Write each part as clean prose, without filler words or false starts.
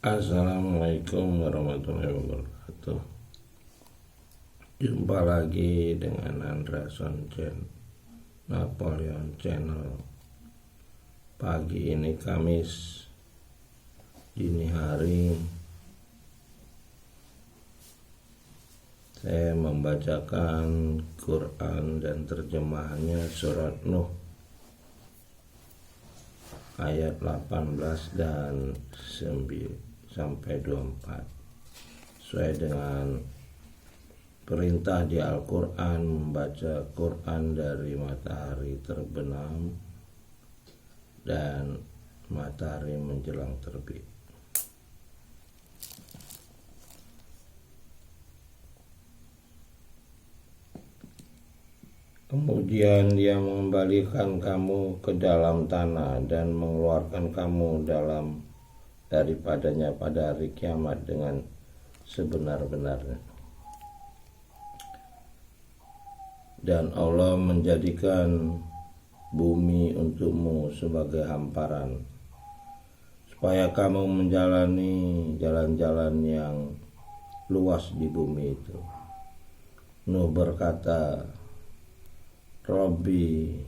Assalamualaikum warahmatullahi wabarakatuh. Jumpa lagi dengan Andra Sonchen Napoleon Channel. Pagi ini Kamis dini hari saya membacakan Quran dan terjemahannya surat Nuh ayat 18 dan 9 sampai 24 sesuai dengan perintah di Al-Quran, membaca Quran dari matahari terbenam dan matahari menjelang terbit. Kemudian Dia mengembalikan kamu ke dalam tanah dan mengeluarkan kamu daripadanya pada hari kiamat dengan sebenar-benarnya. Dan Allah menjadikan bumi untukmu sebagai hamparan, supaya kamu menjalani jalan-jalan yang luas di bumi itu. Nuh berkata, Robbi,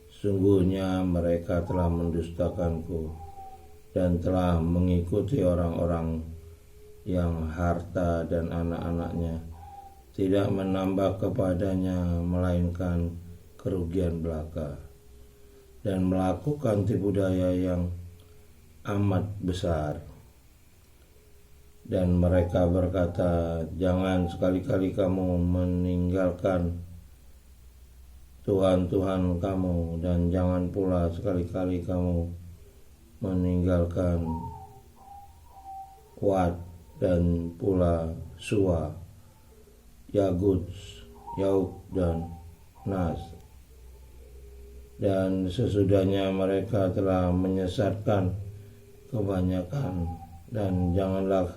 sungguhnya mereka telah mendustakanku dan telah mengikuti orang-orang yang harta dan anak-anaknya tidak menambah kepadanya melainkan kerugian belaka, dan melakukan tipu daya yang amat besar. Dan mereka berkata, jangan sekali-kali kamu meninggalkan Tuhan-Tuhan kamu, dan jangan pula sekali-kali kamu meninggalkan Wad dan pula Suwa, Yaguts, Yauk dan Nas. Dan sesudahnya mereka telah menyesatkan kebanyakan, dan janganlah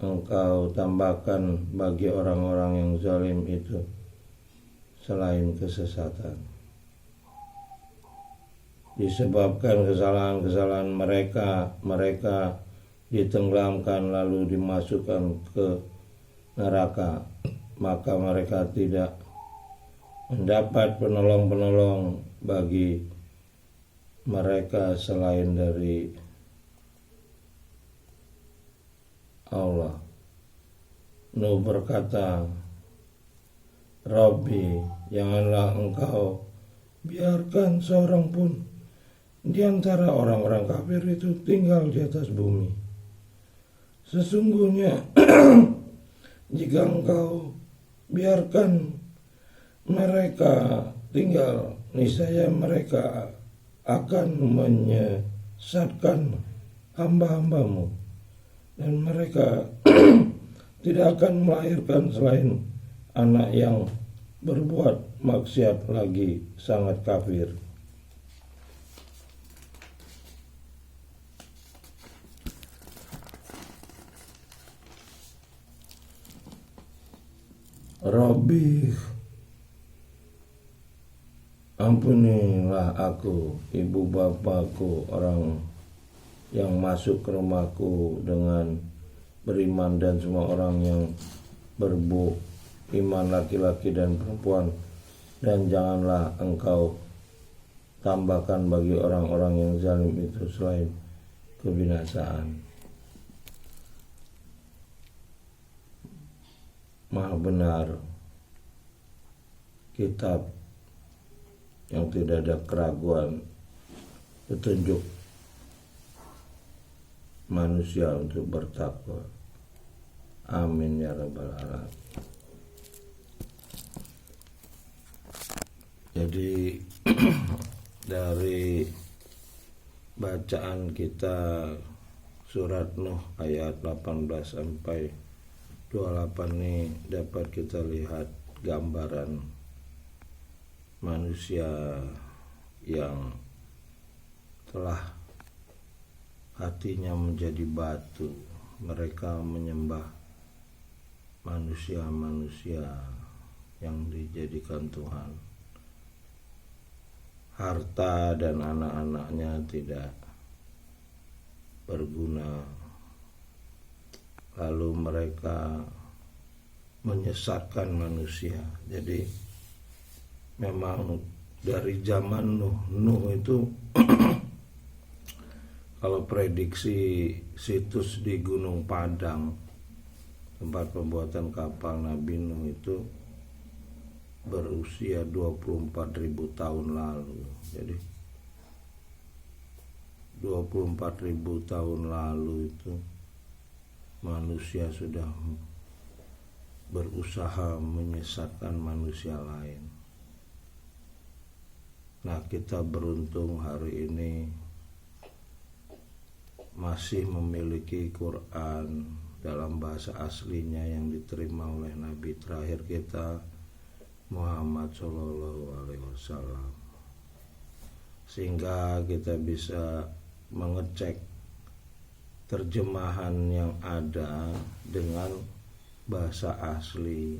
engkau tambahkan bagi orang-orang yang zalim itu selain kesesatan. Disebabkan kesalahan-kesalahan mereka ditenggelamkan lalu dimasukkan ke neraka, maka mereka tidak mendapat penolong-penolong bagi mereka selain dari Allah. Nuh berkata, Robbi, janganlah engkau biarkan seorang pun di antara orang-orang kafir itu tinggal di atas bumi. Sesungguhnya jika engkau biarkan mereka tinggal, niscaya mereka akan menyesatkan hamba-hambamu, dan mereka tidak akan melahirkan selain anak yang berbuat maksiat lagi sangat kafir. Robbi, ampunilah aku, ibu bapakku, orang yang masuk ke rumahku dengan beriman, dan semua orang yang beriman, laki-laki dan perempuan, dan janganlah engkau tambahkan bagi orang-orang yang zalim itu selain kebinasaan. Maha benar kitab yang tidak ada keraguan, petunjuk manusia untuk bertakwa. Amin ya rabbal alamin. Jadi dari bacaan kita surat Nuh ayat 18 sampai 28 ini dapat kita lihat gambaran manusia yang telah hatinya menjadi batu. Mereka menyembah manusia-manusia yang dijadikan Tuhan. Harta dan anak-anaknya tidak berguna lalu mereka menyesatkan manusia. Jadi memang dari zaman Nuh itu kalau prediksi situs di Gunung Padang, tempat pembuatan kapal Nabi Nuh itu berusia 24.000 tahun lalu. Jadi 24.000 tahun lalu itu manusia sudah berusaha menyesatkan manusia lain. Nah, kita beruntung hari ini masih memiliki Quran dalam bahasa aslinya yang diterima oleh Nabi terakhir kita Muhammad SAW, sehingga kita bisa mengecek terjemahan yang ada dengan bahasa asli.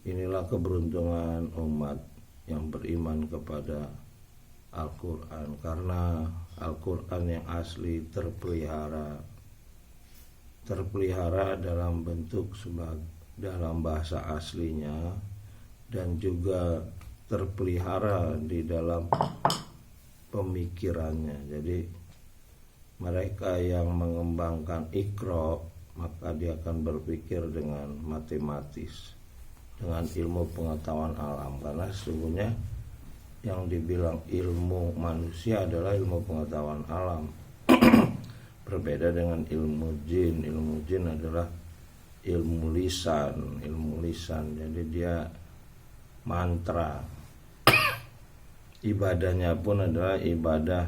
Inilah keberuntungan umat yang beriman kepada Al-Quran, karena Al-Quran yang asli terpelihara dalam bentuk dalam bahasa aslinya, dan juga terpelihara di dalam pemikirannya. Jadi mereka yang mengembangkan Iqra, maka dia akan berpikir dengan matematis, dengan ilmu pengetahuan alam, karena sesungguhnya yang dibilang ilmu manusia adalah ilmu pengetahuan alam. Berbeda dengan ilmu jin. Ilmu jin adalah ilmu lisan. Jadi dia mantra. Ibadahnya pun adalah ibadah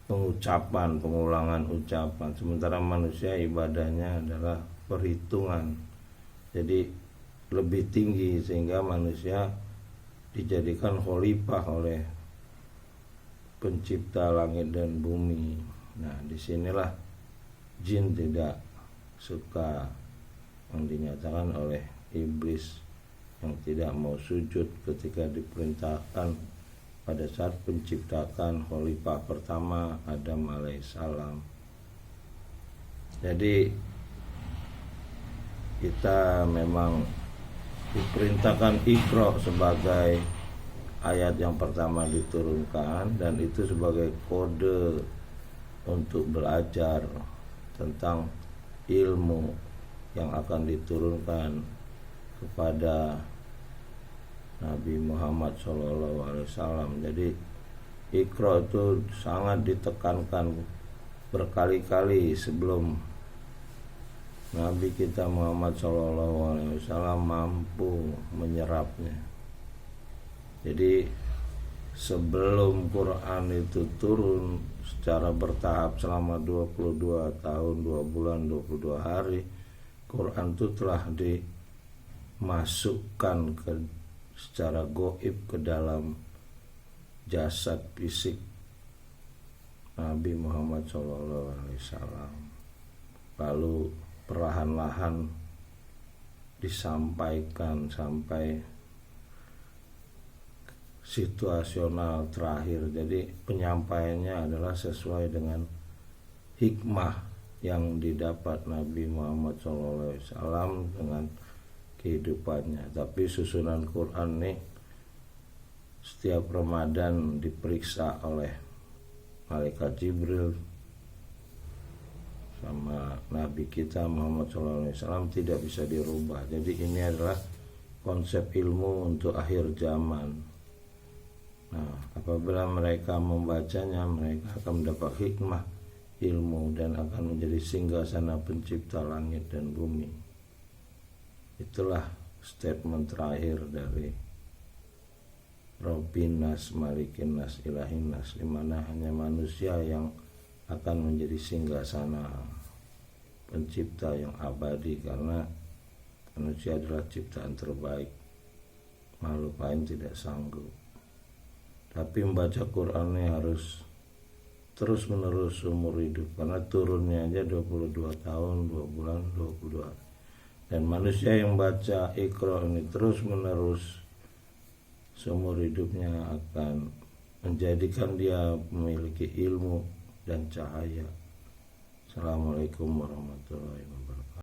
pengucapan, pengulangan ucapan. Sementara manusia ibadahnya adalah perhitungan. Jadi lebih tinggi, sehingga manusia dijadikan khalifah oleh pencipta langit dan bumi. Nah, disinilah jin tidak suka, yang dinyatakan oleh iblis yang tidak mau sujud ketika diperintahkan pada saat penciptakan khalifah pertama Adam alaihissalam. Jadi kita memang diperintahkan Iqra sebagai ayat yang pertama diturunkan, dan itu sebagai kode untuk belajar tentang ilmu yang akan diturunkan kepada Nabi Muhammad SAW. Jadi Iqra itu sangat ditekankan berkali-kali sebelum Nabi kita Muhammad SAW mampu menyerapnya. Jadi sebelum Quran itu turun secara bertahap selama 22 tahun, 2 bulan, 22 hari, Quran itu telah dimasukkan secara gaib ke dalam jasad fisik Nabi Muhammad SAW. Lalu perlahan-lahan disampaikan sampai situasional terakhir. Jadi penyampaiannya adalah sesuai dengan hikmah yang didapat Nabi Muhammad SAW dengan kehidupannya. Tapi susunan Quran nih setiap Ramadan diperiksa oleh malaikat Jibril sama Nabi kita Muhammad SAW, tidak bisa dirubah. Jadi ini adalah konsep ilmu untuk akhir zaman. Nah, apabila mereka membacanya, mereka akan mendapat hikmah ilmu dan akan menjadi singgasana pencipta langit dan bumi. Itulah statement terakhir dari Rabbin Nas, Malikin Nas, Ilahin Nas, di mana hanya manusia yang akan menjadi singgasana pencipta yang abadi, karena manusia adalah ciptaan terbaik. Makhluk lain tidak sanggup. Tapi membaca Quran ini harus terus menerus seumur hidup, karena turunnya aja 22 tahun, 2 bulan, 22 hari. Dan manusia yang baca Iqra ini terus menerus seumur hidupnya akan menjadikan dia memiliki ilmu dan cahaya, Assalamualaikum warahmatullahi wabarakatuh.